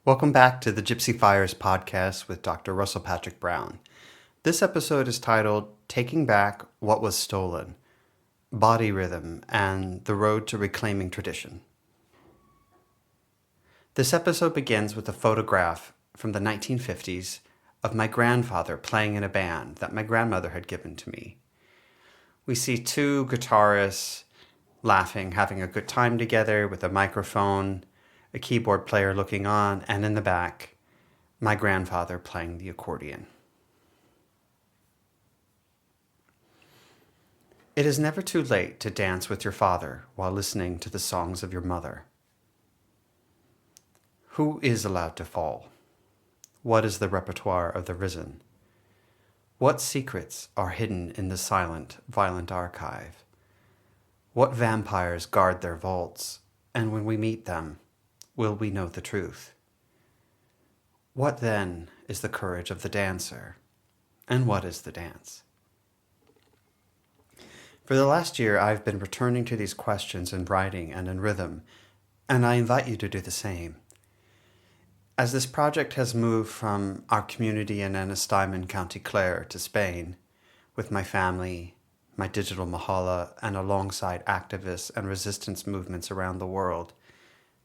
Welcome back to the Gypsy Fires podcast with Dr. Russell Patrick Brown. This episode is titled Taking Back What Was Stolen, Body Rhythm and the Road to Reclaiming Tradition. This episode begins with a photograph from the 1950s of my grandfather playing in a band that my grandmother had given to me. We see two guitarists laughing, having a good time together with a microphone, a keyboard player looking on, and in the back, my grandfather playing the accordion. It is never too late to dance with your father while listening to the songs of your mother. Who is allowed to fall? What is the repertoire of the risen? What secrets are hidden in the silent, violent archive? What vampires guard their vaults, and when we meet them, will we know the truth? What then is the courage of the dancer? And what is the dance? For the last year, I've been returning to these questions in writing and in rhythm, and I invite you to do the same. As this project has moved from our community in Ennistymon, County Clare, to Spain, with my family, my digital mahala, and alongside activists and resistance movements around the world,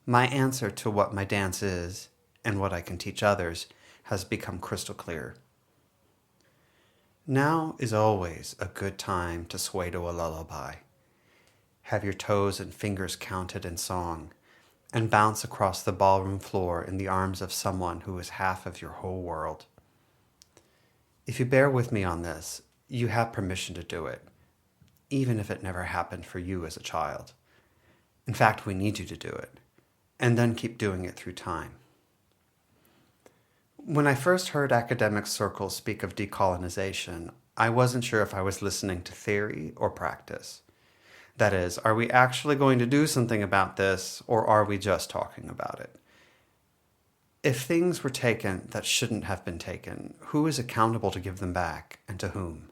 my answer to what my dance is and what I can teach others has become crystal clear. Now is always a good time to sway to a lullaby. Have your toes and fingers counted in song, and bounce across the ballroom floor in the arms of someone who is half of your whole world. If you bear with me on this, you have permission to do it, even if it never happened for you as a child. In fact, we need you to do it. And then keep doing it through time. When I first heard academic circles speak of decolonization, I wasn't sure if I was listening to theory or practice. That is, are we actually going to do something about this, or are we just talking about it? If things were taken that shouldn't have been taken, who is accountable to give them back, and to whom?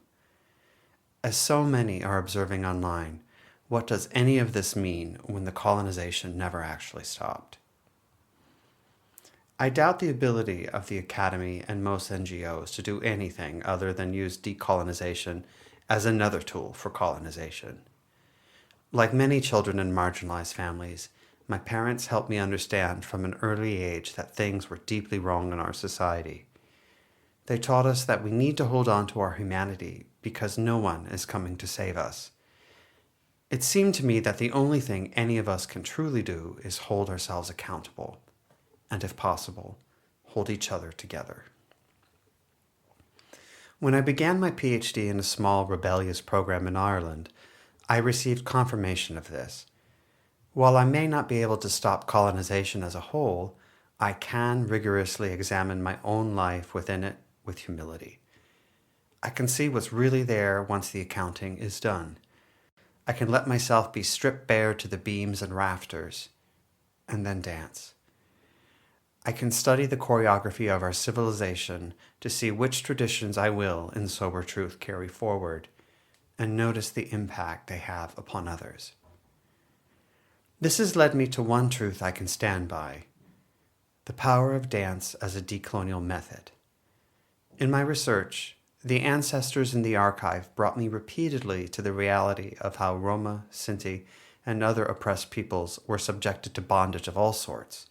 As so many are observing online, what does any of this mean when the colonization never actually stopped? I doubt the ability of the Academy and most NGOs to do anything other than use decolonization as another tool for colonization. Like many children in marginalized families, my parents helped me understand from an early age that things were deeply wrong in our society. They taught us that we need to hold on to our humanity because no one is coming to save us. It seemed to me that the only thing any of us can truly do is hold ourselves accountable, and if possible, hold each other together. When I began my PhD in a small rebellious program in Ireland, I received confirmation of this. While I may not be able to stop colonization as a whole, I can rigorously examine my own life within it with humility. I can see what's really there once the accounting is done. I can let myself be stripped bare to the beams and rafters, and then dance. I can study the choreography of our civilization to see which traditions I will, in sober truth, carry forward, and notice the impact they have upon others. This has led me to one truth I can stand by: the power of dance as a decolonial method. In my research, the ancestors in the archive brought me repeatedly to the reality of how Roma, Sinti, and other oppressed peoples were subjected to bondage of all sorts,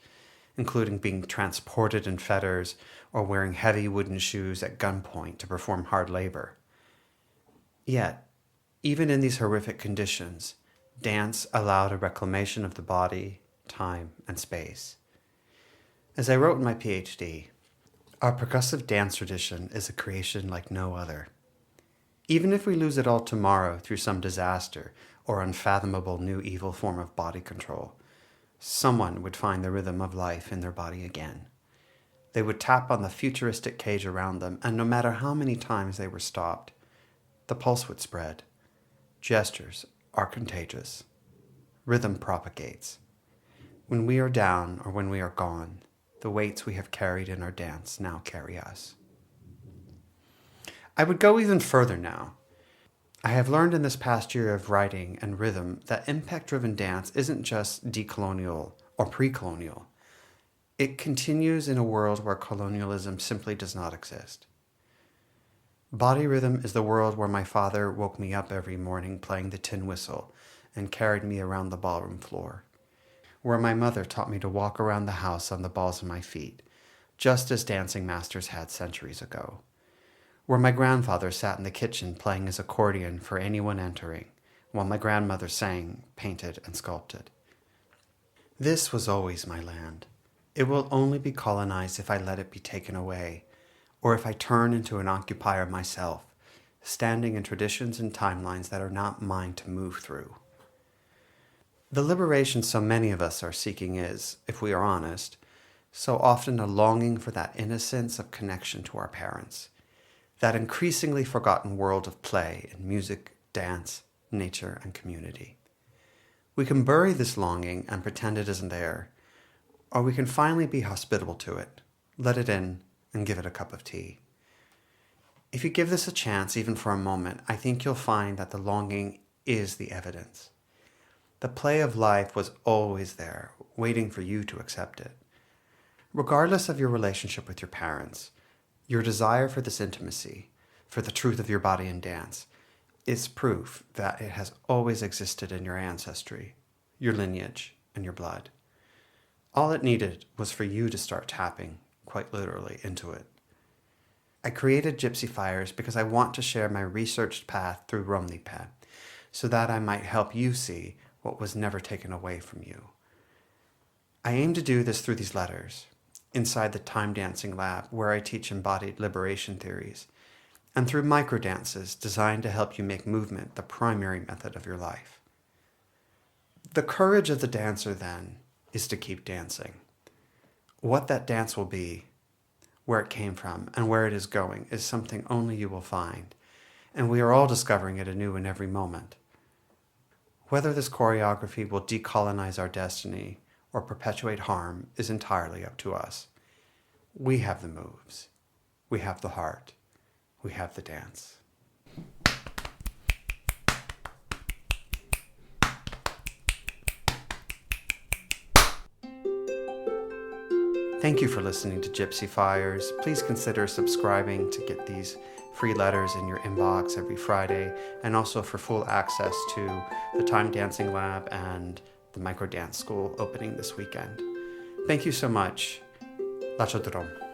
including being transported in fetters or wearing heavy wooden shoes at gunpoint to perform hard labor. Yet, even in these horrific conditions, dance allowed a reclamation of the body, time, and space. As I wrote in my PhD, our percussive dance tradition is a creation like no other. Even if we lose it all tomorrow through some disaster or unfathomable new evil form of body control, someone would find the rhythm of life in their body again. They would tap on the futuristic cage around them, and no matter how many times they were stopped, the pulse would spread. Gestures are contagious. Rhythm propagates. When we are down or when we are gone, the weights we have carried in our dance now carry us. I would go even further now. I have learned in this past year of writing and rhythm that impact-driven dance isn't just decolonial or pre-colonial. It continues in a world where colonialism simply does not exist. Body rhythm is the world where my father woke me up every morning playing the tin whistle and carried me around the ballroom floor. Where my mother taught me to walk around the house on the balls of my feet, just as dancing masters had centuries ago. Where my grandfather sat in the kitchen playing his accordion for anyone entering, while my grandmother sang, painted, and sculpted. This was always my land. It will only be colonized if I let it be taken away, or if I turn into an occupier myself, standing in traditions and timelines that are not mine to move through. The liberation so many of us are seeking is, if we are honest, so often a longing for that innocence of connection to our parents, that increasingly forgotten world of play in music, dance, nature, and community. We can bury this longing and pretend it isn't there, or we can finally be hospitable to it, let it in, and give it a cup of tea. If you give this a chance, even for a moment, I think you'll find that the longing is the evidence. The play of life was always there, waiting for you to accept it. Regardless of your relationship with your parents, your desire for this intimacy, for the truth of your body and dance, is proof that it has always existed in your ancestry, your lineage, and your blood. All it needed was for you to start tapping, quite literally, into it. I created Gypsy Fires because I want to share my researched path through Romnipe, so that I might help you see what was never taken away from you. I aim to do this through these letters, inside the Time Dancing Lab, where I teach embodied liberation theories, and through microdances designed to help you make movement the primary method of your life. The courage of the dancer, then, is to keep dancing. What that dance will be, where it came from, and where it is going is something only you will find, and we are all discovering it anew in every moment. Whether this choreography will decolonize our destiny or perpetuate harm is entirely up to us. We have the moves. We have the heart. We have the dance. Thank you for listening to Gypsy Fires. Please consider subscribing to get these free letters in your inbox every Friday, and also for full access to the Time Dancing Lab and the Micro Dance School opening this weekend. Thank you so much. Lacho Drom.